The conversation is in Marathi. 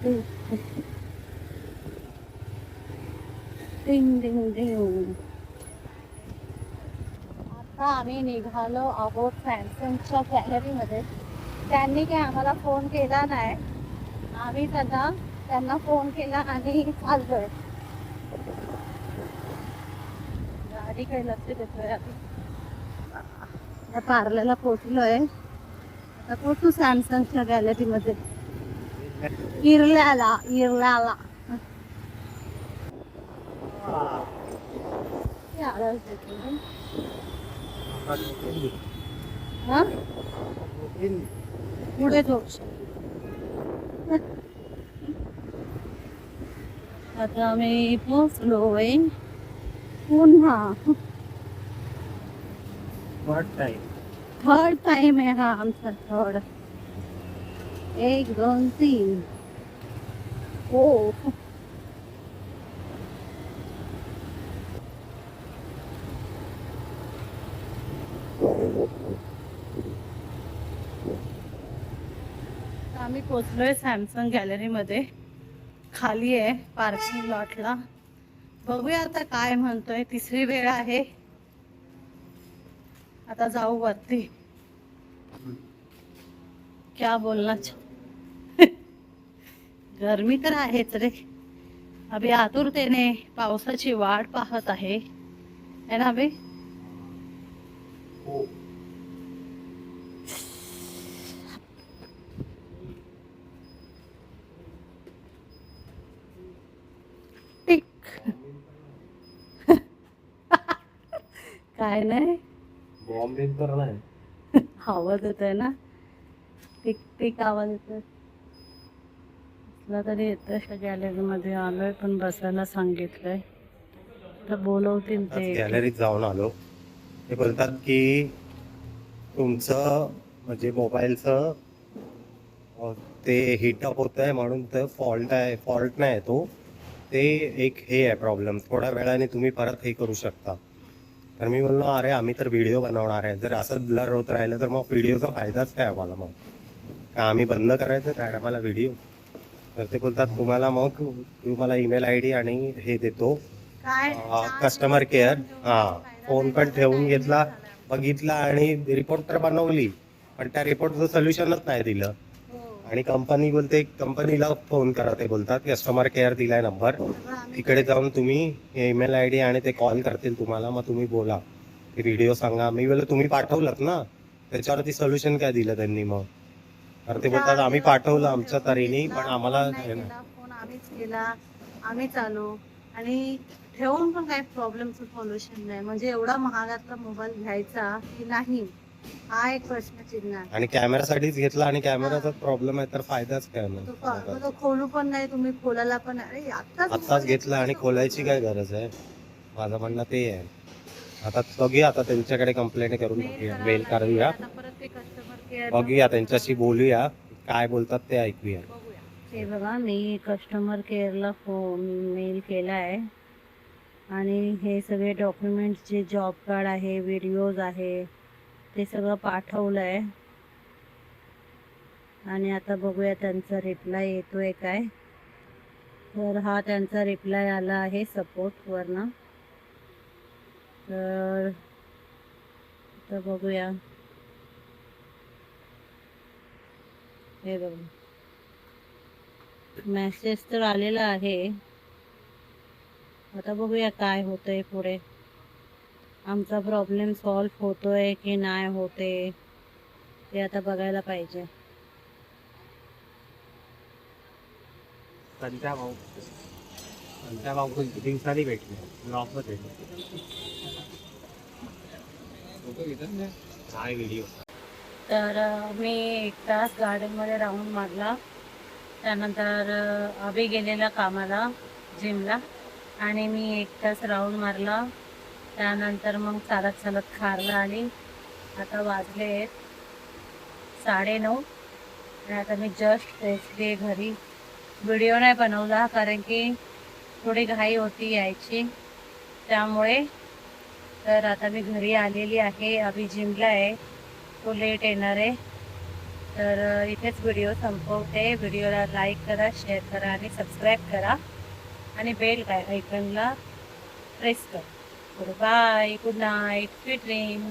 डिंग डिंग डिंग. आता आम्ही निघालो आहोत सॅमसंगच्या गॅलरीमध्ये. त्यांनी काय आम्हाला फोन केला नाही, आम्ही त्यांना फोन केला आणि चाललोय. गाडी काही लक्ष देतोय आधी. या पार्ल्याला पोचलोय. आता पोचू सॅमसंगच्या गॅलरीमध्ये. इरल्याला. हा पुढे जाऊ. आता मी पोचलोय पुन्हा. थर्ड टाइम आहे हा आमचा. थर्ड. 1 2 3. हो. आम्ही पोचलोय सॅमसंग गॅलरीमध्ये. खाली आहे पार्किंग लॉटला. बघूया आता काय म्हणतोय. तिसरी वेळ आहे. आता जाऊ वरती. क्या बोलना. गरमी तर आहेच रे. अभि आतुरतेने पावसाची वाट पाहत आहे ना अभि. टिक. काय नाही आवाज येतोय ना. टिक टिक आवाज येतोय. तरी येतोय गॅलरी मध्ये आलोय पण बसायला सांगितलंय तर बोलवतील ते. गॅलरीत जाऊन आलो. ते बोलतात की तुमचं म्हणजे मोबाईलचं ते हिटअप होत आहे म्हणून तर फॉल्ट नाही तो. ते एक हे आहे प्रॉब्लेम. थोड्या वेळाने तुम्ही परत हे करू शकता. तर मी बोललो अरे आम्ही तर व्हिडिओ बनवणार आहे. जर असं ब्लर होत राहिलं तर मग व्हिडिओचा फायदाच काय आम्हाला. मग का आम्ही बंद करायचं काय आम्हाला व्हिडिओ. तर ते बोलतात तुम्हाला ईमेल ID आणि हे देतो कस्टमर केअर. फोन पण ठेवून घेतला, बघितला आणि रिपोर्ट तर बनवली पण त्या रिपोर्टचं सोल्युशनच नाही दिलं. आणि कंपनी बोलते कंपनीला फोन करा. ते बोलतात कस्टमर केअर दिलाय नंबर, तिकडे जाऊन तुम्ही ईमेल ID आणि ते कॉल करतील तुम्हाला. मग तुम्ही बोला, ते व्हिडिओ सांगा. मी बोललो तुम्ही पाठवलं ना, त्याच्यावरती सोल्युशन काय दिलं त्यांनी. मग तर ते बोलतात आम्ही पाठवलं आमच्या तऱ्हेने पण आम्हाला फोन आम्हीच केला, आम्हीच आलो आणि ठेवून पण काही प्रॉब्लेमचं सोल्युशन नाही. म्हणजे एवढा महागातला मोबाईल घ्यायचा की नाही हा एक प्रश्नचिन्ह आहे. आणि कॅमेरासाठीच घेतला आणि कॅमेराचा प्रॉब्लेम आहे तर फायदाच काय मग. तो खोलू पण नाही तुम्ही, खोलायला पण. अरे आत्ताच घेतला आणि खोलायची काय गरज आहे. माझं म्हणणं ते आहे. आता बघूया, आता त्यांच्याकडे कंप्लेंट करून मेल करूया, बघूया त्यांच्याशी बोलूया काय बोलतात ते ऐकूया. हे बघा मी कस्टमर केअरला फोन मेल केला आहे आणि हे सगळे डॉक्युमेंट्स जे जॉब कार्ड आहे, व्हिडिओज आहे ते सगळं पाठवलं आहे. आणि आता बघूया त्यांचा रिप्लाय येतोय काय. तर हा त्यांचा रिप्लाय आला आहे सपोर्टवरनं. तर बघूया. हे बघा मेसेज तर आलेला आहे. आता बघूया काय होतंय पुढे. आमचा प्रॉब्लेम सॉल्व्ह होतोय की नाही होते ते आता बघायला पाहिजे. संध्या भाऊ किती दिवसांनी भेटले ब्लॉगमध्ये काय व्हिडिओ. तर मी 1 तास गार्डनमध्ये राऊंड मारला. त्यानंतर अभि गेलेला कामाला जिमला आणि मी 1 तास राऊंड मारला. त्यानंतर मग चालत खारला आली. आता वाजले 9:30 आणि आता मी जस्ट पोचले घरी. व्हिडिओ नाही बनवला कारण की थोडी घाई होती यायची त्यामुळे. तर आता मी घरी आलेली आहे. अभि जिमला आहे, तो लेट येणार आहे. तर इथेच व्हिडिओ संपवते. व्हिडिओला लाईक करा, शेअर करा आणि सबस्क्राईब करा आणि बेल आयकॉनला प्रेस करा. Bye, good night, sweet dream.